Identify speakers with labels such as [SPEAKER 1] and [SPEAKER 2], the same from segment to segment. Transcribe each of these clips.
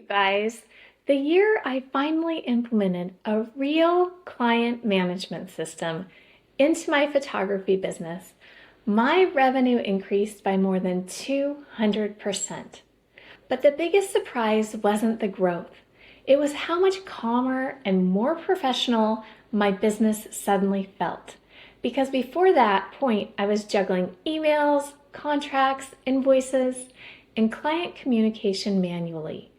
[SPEAKER 1] guys. The year I finally implemented a real client management system into my photography business, my revenue increased by more than 200%. But the biggest surprise wasn't the growth. It was how much calmer and more professional my business suddenly felt. Because before that point, I was juggling emails, contracts, invoices, and client communication manually.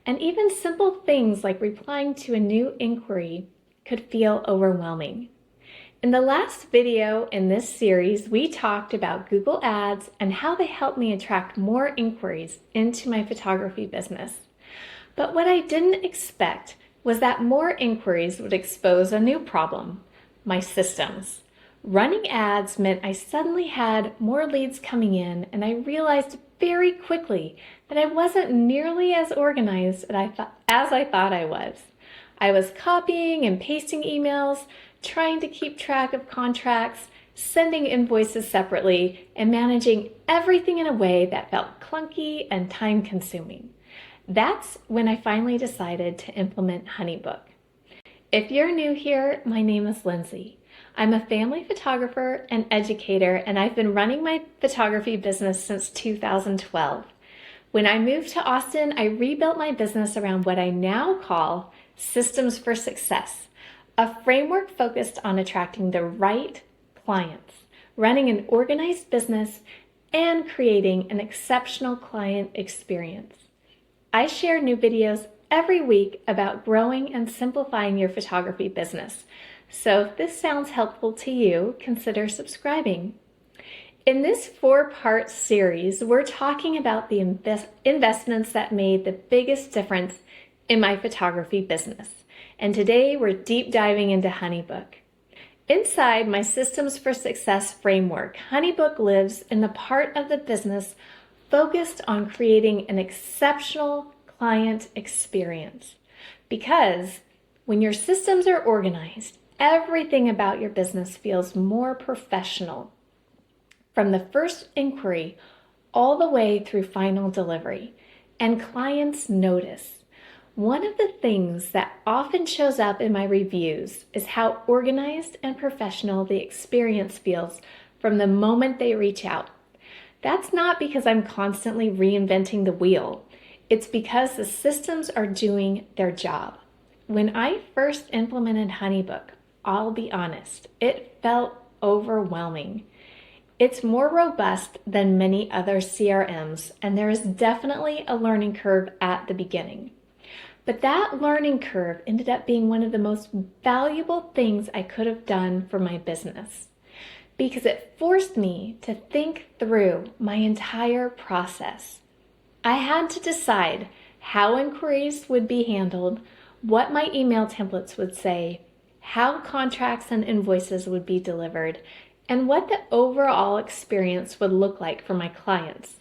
[SPEAKER 1] And even simple things like replying to a new inquiry could feel overwhelming. In the last video in this series, we talked about Google Ads and how they helped me attract more inquiries into my photography business. But what I didn't expect was that more inquiries would expose a new problem: my systems. Running ads meant I suddenly had more leads coming in, and I realized very quickly that I wasn't nearly as organized as I thought I was. I was copying and pasting emails, trying to keep track of contracts, sending invoices separately, and managing everything in a way that felt clunky and time-consuming. That's when I finally decided to implement HoneyBook. If you're new here, my name is Lindsay. I'm a family photographer and educator, and I've been running my photography business since 2012. When I moved to Austin, I rebuilt my business around what I now call Systems for Success, a framework focused on attracting the right clients, running an organized business, and creating an exceptional client experience. I share new videos every week about growing and simplifying your photography business. So if this sounds helpful to you, consider subscribing. In this 4-part series, we're talking about the investments that made the biggest difference in my photography business. And today we're deep diving into HoneyBook. Inside my Systems for Success framework, HoneyBook lives in the part of the business focused on creating an exceptional client experience. Because when your systems are organized, everything about your business feels more professional. From the first inquiry all the way through final delivery, and clients notice. One of the things that often shows up in my reviews is how organized and professional the experience feels from the moment they reach out. That's not because I'm constantly reinventing the wheel. It's because the systems are doing their job. When I first implemented HoneyBook, I'll be honest, it felt overwhelming. It's more robust than many other CRMs, and there is definitely a learning curve at the beginning. But that learning curve ended up being one of the most valuable things I could have done for my business, because it forced me to think through my entire process. I had to decide how inquiries would be handled, what my email templates would say, how contracts and invoices would be delivered, and what the overall experience would look like for my clients.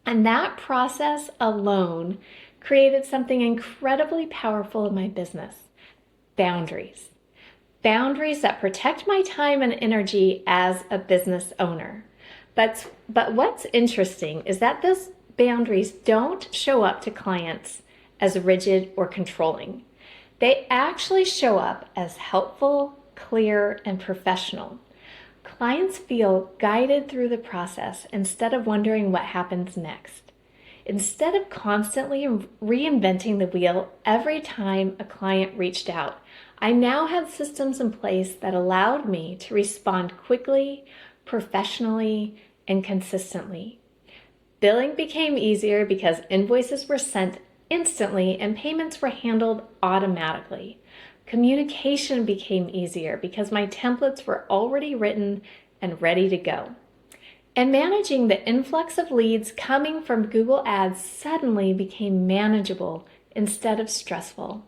[SPEAKER 1] And that process alone created something incredibly powerful in my business: boundaries. Boundaries that protect my time and energy as a business owner. But what's interesting is that those boundaries don't show up to clients as rigid or controlling. They actually show up as helpful, clear, and professional. Clients feel guided through the process instead of wondering what happens next. Instead of constantly reinventing the wheel every time a client reached out, I now had systems in place that allowed me to respond quickly, professionally, and consistently. Billing became easier because invoices were sent instantly and payments were handled automatically. Communication became easier because my templates were already written and ready to go. And managing the influx of leads coming from Google Ads suddenly became manageable instead of stressful.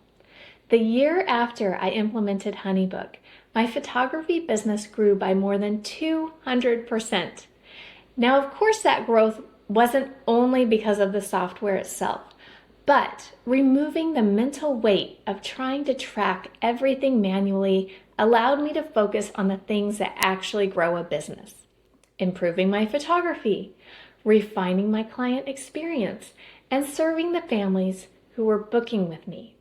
[SPEAKER 1] The year after I implemented HoneyBook, my photography business grew by more than 200%. Now, of course, that growth wasn't only because of the software itself, but removing the mental weight of trying to track everything manually allowed me to focus on the things that actually grow a business: improving my photography, refining my client experience, and serving the families who were booking with me.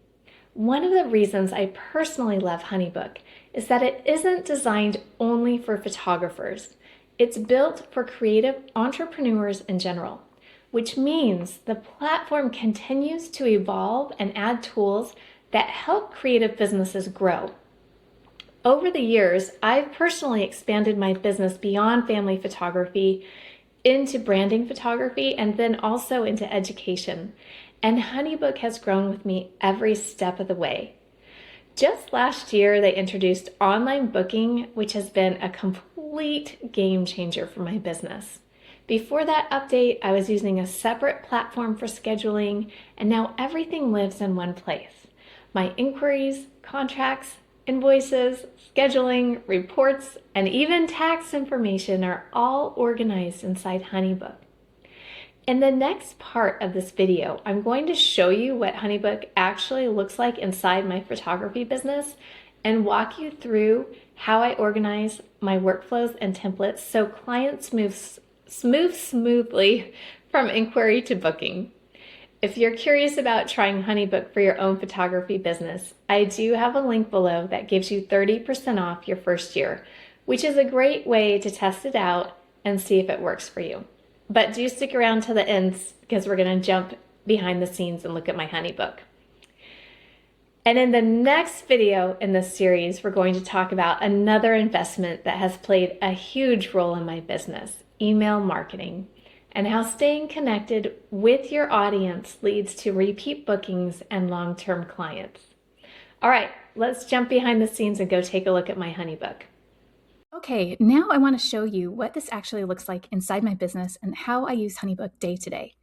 [SPEAKER 1] One of the reasons I personally love HoneyBook is that it isn't designed only for photographers. It's built for creative entrepreneurs in general, which means the platform continues to evolve and add tools that help creative businesses grow. Over the years, I've personally expanded my business beyond family photography into branding photography and then also into education. And HoneyBook has grown with me every step of the way. Just last year, they introduced online booking, which has been a complete game changer for my business. Before that update, I was using a separate platform for scheduling, and now everything lives in one place. My inquiries, contracts, invoices, scheduling, reports, and even tax information are all organized inside HoneyBook. In the next part of this video, I'm going to show you what HoneyBook actually looks like inside my photography business and walk you through how I organize my workflows and templates so clients move smoothly from inquiry to booking. If you're curious about trying HoneyBook for your own photography business, I do have a link below that gives you 30% off your first year, which is a great way to test it out and see if it works for you. But do stick around to the end because we're going to jump behind the scenes and look at my HoneyBook. And in the next video in this series, we're going to talk about another investment that has played a huge role in my business, email marketing, and how staying connected with your audience leads to repeat bookings and long-term clients. All right, let's jump behind the scenes and go take a look at my HoneyBook.
[SPEAKER 2] Okay, now I want to show you what this actually looks like inside my business and how I use HoneyBook day to day,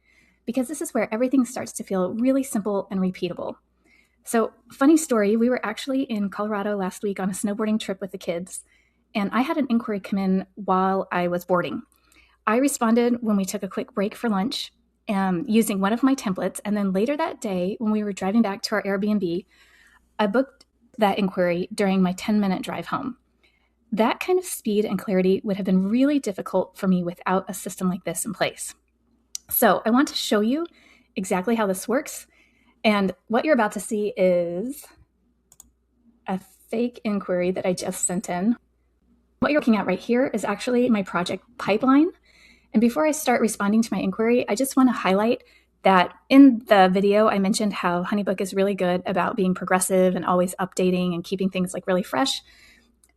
[SPEAKER 2] because this is where everything starts to feel really simple and repeatable. So, funny story, we were actually in Colorado last week on a snowboarding trip with the kids, and I had an inquiry come in while I was boarding. I responded when we took a quick break for lunch using one of my templates, and then later that day, when we were driving back to our Airbnb, I booked that inquiry during my 10-minute drive home. That kind of speed and clarity would have been really difficult for me without a system like this in place. So I want to show you exactly how this works. And what you're about to see is a fake inquiry that I just sent in. What you're looking at right here is actually my project pipeline. And before I start responding to my inquiry, I just want to highlight that in the video, I mentioned how HoneyBook is really good about being progressive and always updating and keeping things like really fresh.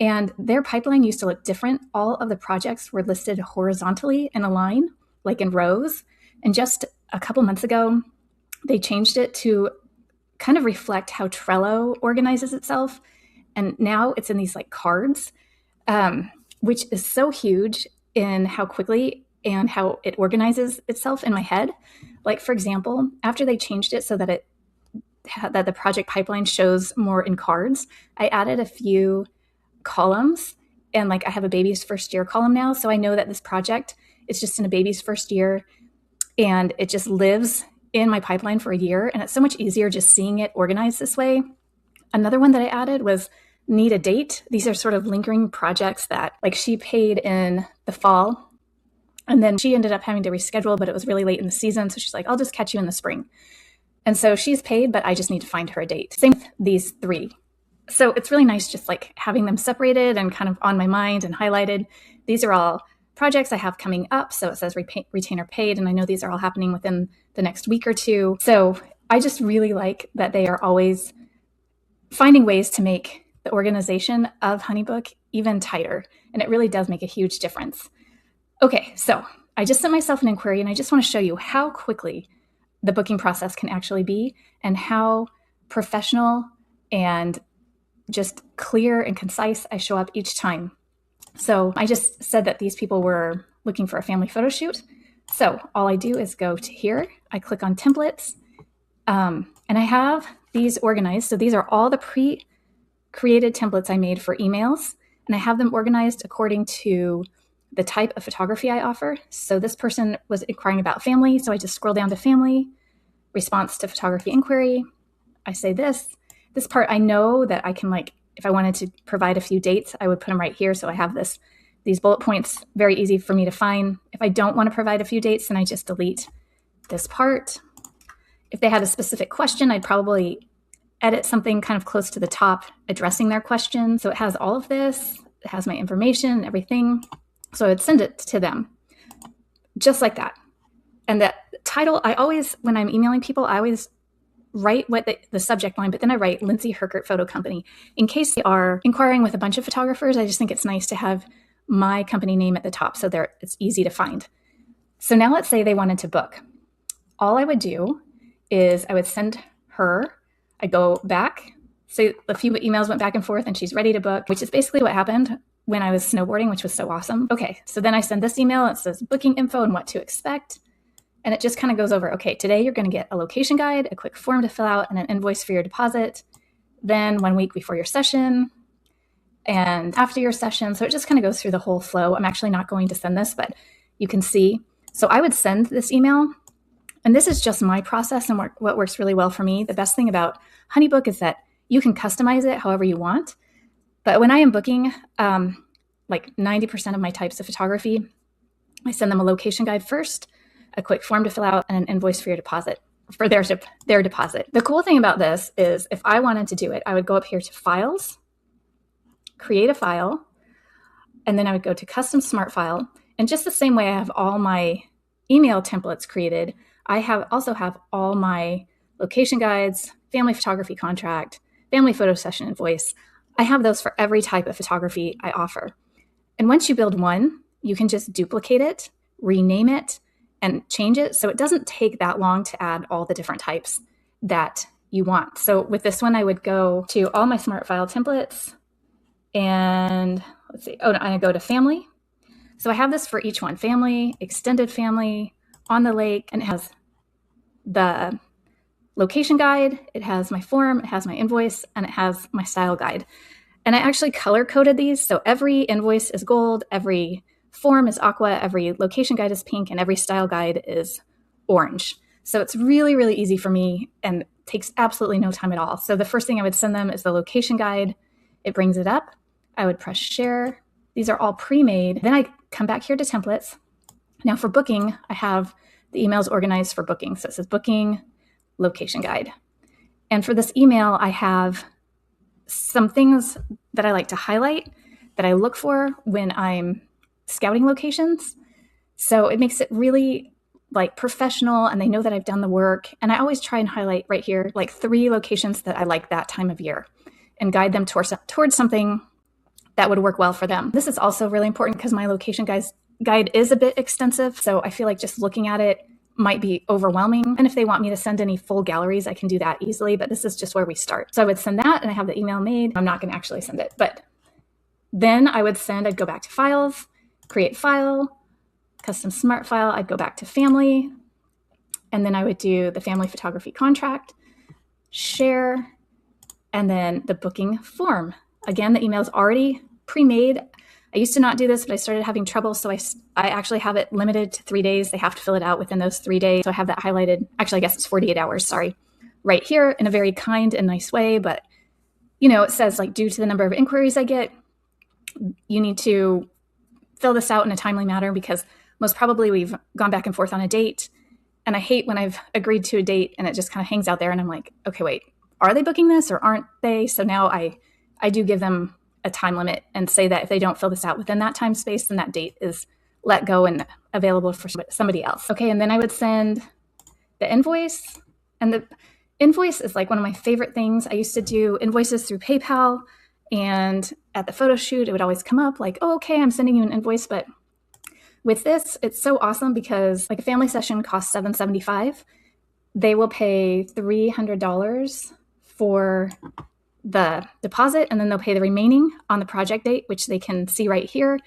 [SPEAKER 2] And their pipeline used to look different. All of the projects were listed horizontally in a line, like in rows. And just a couple months ago, they changed it to kind of reflect how Trello organizes itself. And now it's in these like cards, which is so huge in how quickly and how it organizes itself in my head. Like, for example, after they changed it so that that the project pipeline shows more in cards, I added a few columns, and like I have a baby's first year column now. So I know that this project is just in a baby's first year and it just lives in my pipeline for a year. And it's so much easier just seeing it organized this way. Another one that I added was need a date. These are sort of lingering projects that like she paid in the fall and then she ended up having to reschedule, but it was really late in the season. So she's like, I'll just catch you in the spring. And so she's paid, but I just need to find her a date. Same with these three. So it's really nice just like having them separated and kind of on my mind and highlighted. These are all projects I have coming up. So it says retainer paid. And I know these are all happening within the next week or two. So I just really like that they are always finding ways to make the organization of HoneyBook even tighter. And it really does make a huge difference. Okay, so I just sent myself an inquiry and I just want to show you how quickly the booking process can actually be and how professional and just clear and concise I show up each time. So I just said that these people were looking for a family photo shoot. So all I do is go to here, I click on templates, and I have these organized. So these are all the pre-created templates I made for emails, and I have them organized according to the type of photography I offer. So this person was inquiring about family. So I just scroll down to family, response to photography inquiry. I say this part, I know that I can like, if I wanted to provide a few dates, I would put them right here. So I have these bullet points, very easy for me to find. If I don't want to provide a few dates, then I just delete this part. If they had a specific question, I'd probably edit something kind of close to the top addressing their question. So it has all of this, it has my information, everything. So I would send it to them just like that. And that title, I always, when I'm emailing people, I always write what the subject line, but then I write Lindsay Herkert Photo Company. In case they are inquiring with a bunch of photographers, I just think it's nice to have my company name at the top so it's easy to find. So now let's say they wanted to book. All I would do is I would send her, I go back, say a few emails went back and forth and she's ready to book, which is basically what happened when I was snowboarding, which was so awesome. Okay, so then I send this email, it says booking info and what to expect. And it just kind of goes over, okay, today you're going to get a location guide, a quick form to fill out, and an invoice for your deposit. Then 1 week before your session and after your session. So it just kind of goes through the whole flow. I'm actually not going to send this, but you can see. So I would send this email. And this is just my process and what works really well for me. The best thing about HoneyBook is that you can customize it however you want. But when I am booking, like 90% of my types of photography, I send them a location guide first, a quick form to fill out, and an invoice for your deposit, for their deposit. The cool thing about this is if I wanted to do it, I would go up here to Files, create a file, and then I would go to Custom Smart File. And just the same way I have all my email templates created, I also have all my location guides, family photography contract, family photo session invoice. I have those for every type of photography I offer. And once you build one, you can just duplicate it, rename it, and change it. So it doesn't take that long to add all the different types that you want. So with this one, I would go to all my smart file templates and let's see. Oh, I go to family. So I have this for each one: family, extended family, on the lake, and it has the location guide, it has my form, it has my invoice, and it has my style guide. And I actually color coded these. So every invoice is gold, every form is aqua, every location guide is pink, and every style guide is orange. So it's really, really easy for me and takes absolutely no time at all. So the first thing I would send them is the location guide. It brings it up. I would press share. These are all pre-made. Then I come back here to templates. Now for booking, I have the emails organized for booking. So it says booking, location guide. And for this email, I have some things that I like to highlight that I look for when I'm scouting locations. So it makes it really like professional and they know that I've done the work. And I always try and highlight right here, like 3 locations that I like that time of year and guide them towards something that would work well for them. This is also really important because my location guide is a bit extensive. So I feel like just looking at it might be overwhelming. And if they want me to send any full galleries, I can do that easily, but this is just where we start. So I would send that and I have the email made. I'm not going to actually send it, but then I'd go back to files, create file, custom smart file. I'd go back to family, and then I would do the family photography contract, share, and then the booking form. Again, the email is already pre-made. I used to not do this, but I started having trouble. So I actually have it limited to 3 days. They have to fill it out within those 3 days. So I have that highlighted. Actually, I guess it's 48 hours, sorry, right here in a very kind and nice way. But, it says like, due to the number of inquiries I get, you need to fill this out in a timely manner because most probably we've gone back and forth on a date. And I hate when I've agreed to a date and it just kind of hangs out there and I'm like, okay, wait, are they booking this or aren't they? So now I do give them a time limit and say that if they don't fill this out within that time space, then that date is let go and available for somebody else. Okay, and then I would send the invoice. And the invoice is like one of my favorite things. I used to do invoices through PayPal, and at the photo shoot, it would always come up like, oh, okay, I'm sending you an invoice. But with this, it's so awesome because like a family session costs $775. They will pay $300 for the deposit, and then they'll pay the remaining on the project date, which they can see right here.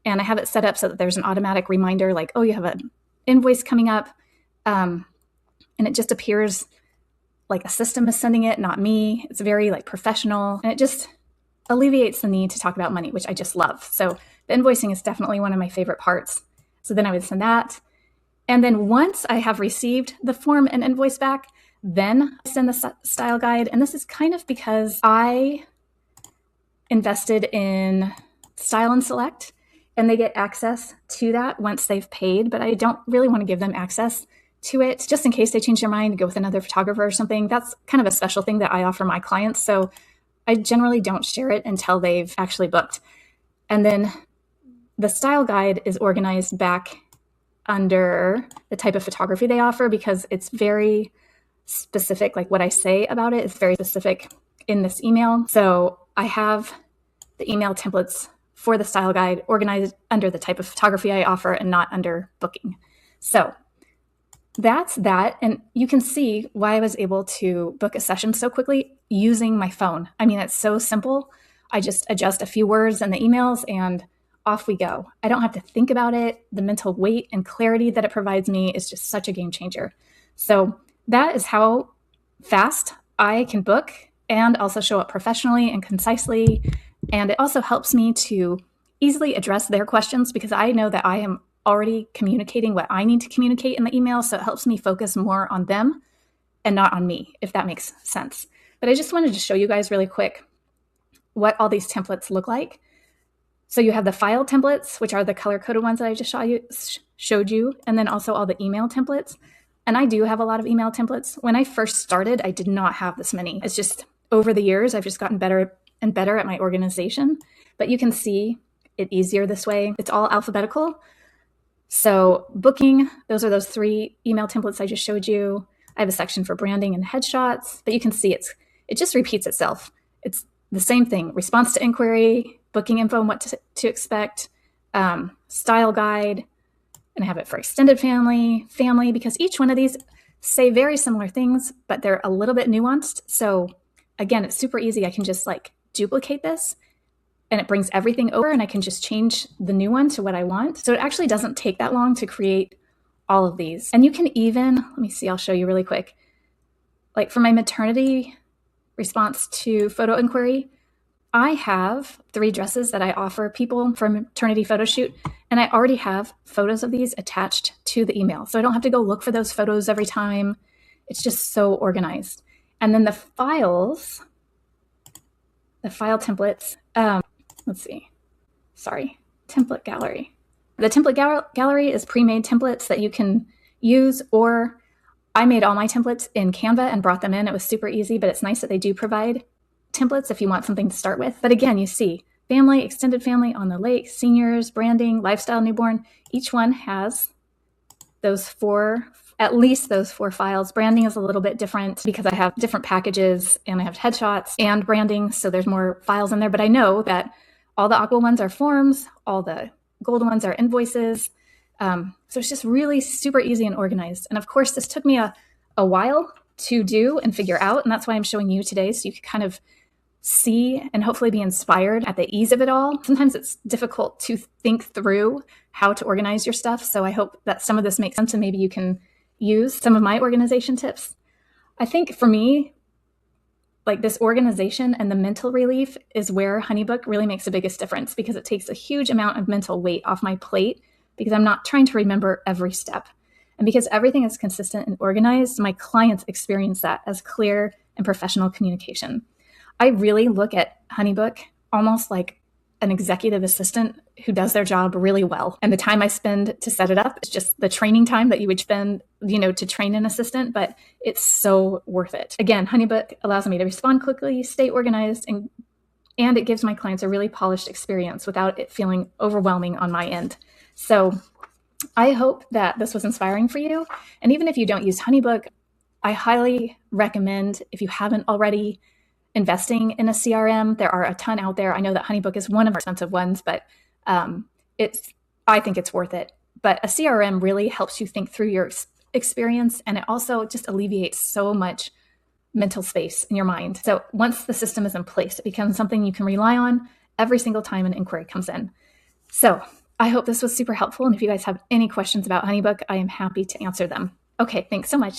[SPEAKER 2] And I have it set up so that there's an automatic reminder like, oh, you have an invoice coming up. And it just appears like a system is sending it, not me. It's very like professional, and it just alleviates the need to talk about money, which I just love. So the invoicing is definitely one of my favorite parts. So then I would send that. And then once I have received the form and invoice back, then I send the style guide. And this is kind of because I invested in Style and Select, and they get access to that once they've paid, but I don't really want to give them access to it, just in case they change their mind and go with another photographer or something. That's kind of a special thing that I offer my clients. So I generally don't share it until they've actually booked. And then the style guide is organized back under the type of photography they offer because it's very specific. Like what I say about it is very specific in this email. So I have the email templates for the style guide organized under the type of photography I offer and not under booking. So that's that. And you can see why I was able to book a session so quickly using my phone. I mean, it's so simple. I just adjust a few words in the emails and off we go. I don't have to think about it. The mental weight and clarity that it provides me is just such a game changer. So that is how fast I can book and also show up professionally and concisely. And it also helps me to easily address their questions because I know that I am already communicating what I need to communicate in the email. So it helps me focus more on them and not on me, if that makes sense. But I just wanted to show you guys really quick what all these templates look like. So you have the file templates, which are the color-coded ones that I just showed you, and then also all the email templates. And I do have a lot of email templates. When I first started, I did not have this many. It's just over the years, I've just gotten better and better at my organization. But you can see it easier this way. It's all alphabetical. So booking, those are those 3 email templates I just showed you. I have a section for branding and headshots, but you can see it just repeats itself. It's the same thing: response to inquiry, booking info and what to expect, style guide, and I have it for extended family, because each one of these say very similar things, but they're a little bit nuanced. So again, it's super easy. I can just like duplicate this and it brings everything over and I can just change the new one to what I want. So it actually doesn't take that long to create all of these. And you can even, let me see, I'll show you really quick. Like for my maternity response to photo inquiry, I have 3 dresses that I offer people for a maternity photo shoot, and I already have photos of these attached to the email. So I don't have to go look for those photos every time. It's just so organized. And then the files, the file templates, template gallery. The template gallery is pre-made templates that you can use, or I made all my templates in Canva and brought them in. It was super easy, but it's nice that they do provide templates if you want something to start with. But again, you see family, extended family, on the lake, seniors, branding, lifestyle, newborn. Each one has at least those 4 files. Branding is a little bit different because I have different packages and I have headshots and branding. So there's more files in there, but I know that all the aqua ones are forms, all the gold ones are invoices. So it's just really super easy and organized. And of course, this took me a while to do and figure out. And that's why I'm showing you today, so you can kind of see and hopefully be inspired at the ease of it all. Sometimes it's difficult to think through how to organize your stuff. So I hope that some of this makes sense and maybe you can use some of my organization tips. I think for me, like this organization and the mental relief is where HoneyBook really makes the biggest difference, because it takes a huge amount of mental weight off my plate because I'm not trying to remember every step. And because everything is consistent and organized, my clients experience that as clear and professional communication. I really look at HoneyBook almost like an executive assistant who does their job really well. And the time I spend to set it up is just the training time that you would spend, to train an assistant, but it's so worth it. Again, HoneyBook allows me to respond quickly, stay organized, and it gives my clients a really polished experience without it feeling overwhelming on my end. So I hope that this was inspiring for you. And even if you don't use HoneyBook, I highly recommend, if you haven't already, investing in a CRM. There are a ton out there. I know that HoneyBook is one of our expensive ones, but I think it's worth it. But a CRM really helps you think through your experience, and it also just alleviates so much mental space in your mind. So once the system is in place, it becomes something you can rely on every single time an inquiry comes in. So I hope this was super helpful. And if you guys have any questions about HoneyBook, I am happy to answer them. Okay, thanks so much.